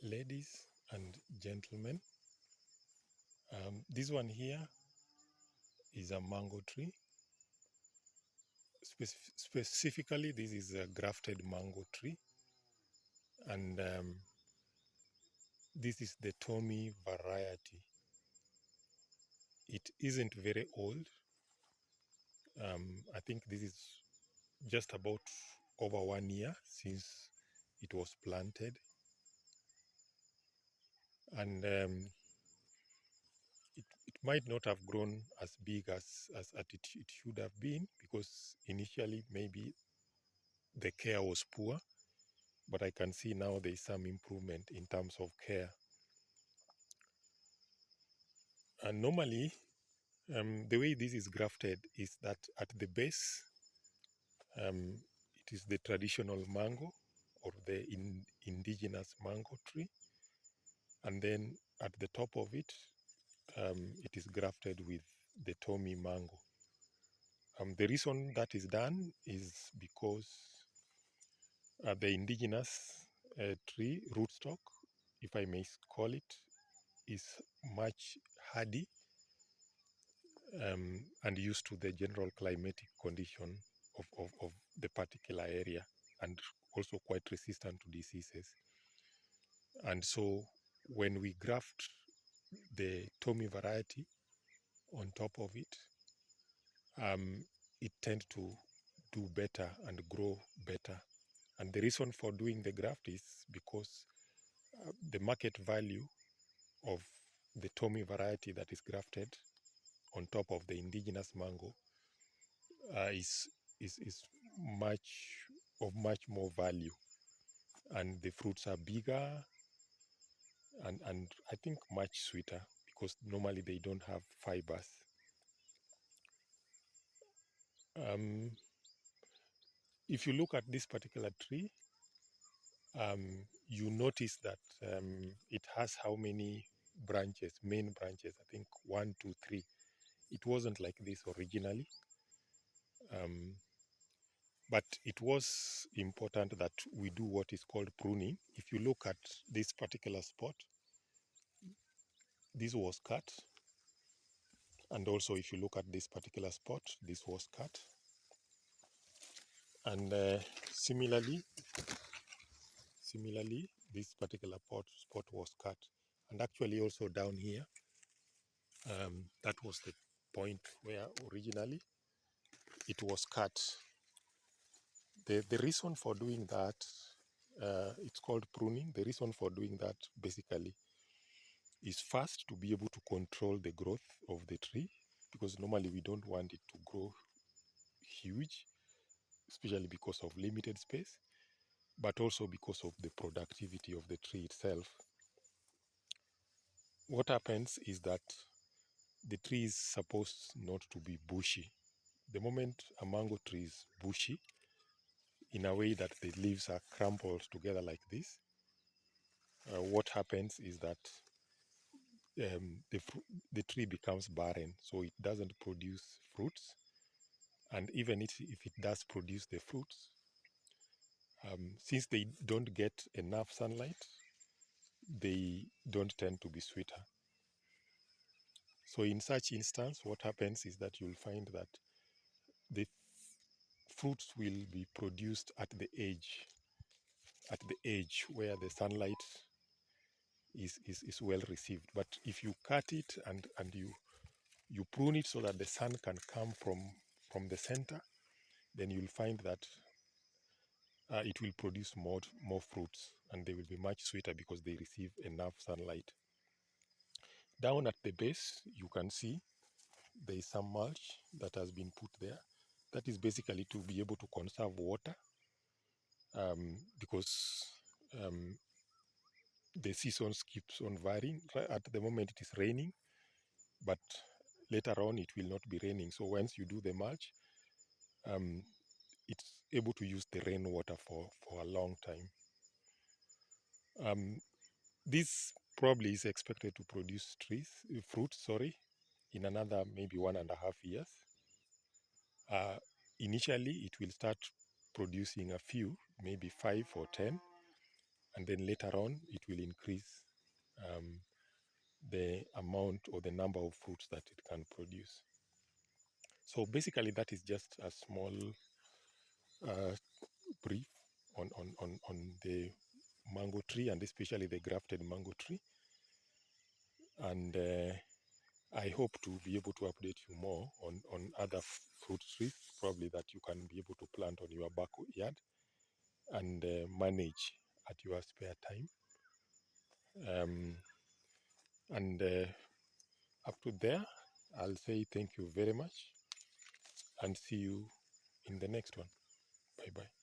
Ladies and gentlemen, this one here is a mango tree. Specifically, this is a grafted mango tree, and this is the Tommy variety. It isn't very old. I think this is just about over 1 year since it was planted, and it might not have grown as big as it should have been, because initially maybe the care was poor, but I can see now there is some improvement in terms of care. And normally, the way this is grafted is that at the base, it is the traditional mango or the indigenous mango tree, and then at the top of it, it is grafted with the Tommy mango. The reason that is done is because the indigenous tree rootstock, if I may call it, is much hardy and used to the general climatic condition of the particular area, and also quite resistant to diseases. And so when we graft the Tommy variety on top of it, it tends to do better and grow better. And the reason for doing the graft is because the market value of the Tommy variety that is grafted on top of the indigenous mango is much more value, and the fruits are bigger and I think much sweeter, because normally they don't have fibers. If you look at this particular tree, you notice that it has how many branches, main branches? I think 1, 2, 3. It wasn't like this originally. But it was important that we do what is called pruning. If you look at this particular spot, this was cut. And also if you look at this particular spot, this was cut. And similarly, this particular spot was cut. And actually also down here, that was the point where originally it was cut. The reason for doing that, it's called pruning. The reason for doing that basically is first to be able to control the growth of the tree, because normally we don't want it to grow huge, especially because of limited space, but also because of the productivity of the tree itself. What happens is that the tree is supposed not to be bushy. The moment a mango tree is bushy, in a way that the leaves are crumpled together like this, what happens is that the tree becomes barren, so it doesn't produce fruits. And even if it does produce the fruits, since they don't get enough sunlight, they don't tend to be sweeter. So in such instance, what happens is that you'll find that the fruits will be produced at the edge where the sunlight is well received. But if you cut it and you prune it so that the sun can come from the center, then you'll find that it will produce more fruits, and they will be much sweeter because they receive enough sunlight. Down at the base, you can see there is some mulch that has been put there. That is basically to be able to conserve water, because the seasons keeps on varying. At the moment it is raining, but later on it will not be raining. So once you do the mulch, it's able to use the rainwater for a long time. This probably is expected to produce fruit, in another maybe 1.5 years. Initially, it will start producing a few, maybe 5 or 10, and then later on it will increase the amount or the number of fruits that it can produce. So basically that is just a small brief on the mango tree, and especially the grafted mango tree. And I hope to be able to update you more on other fruit trees, probably that you can be able to plant on your backyard and manage at your spare time. And up to there, I'll say thank you very much and see you in the next one. Bye bye.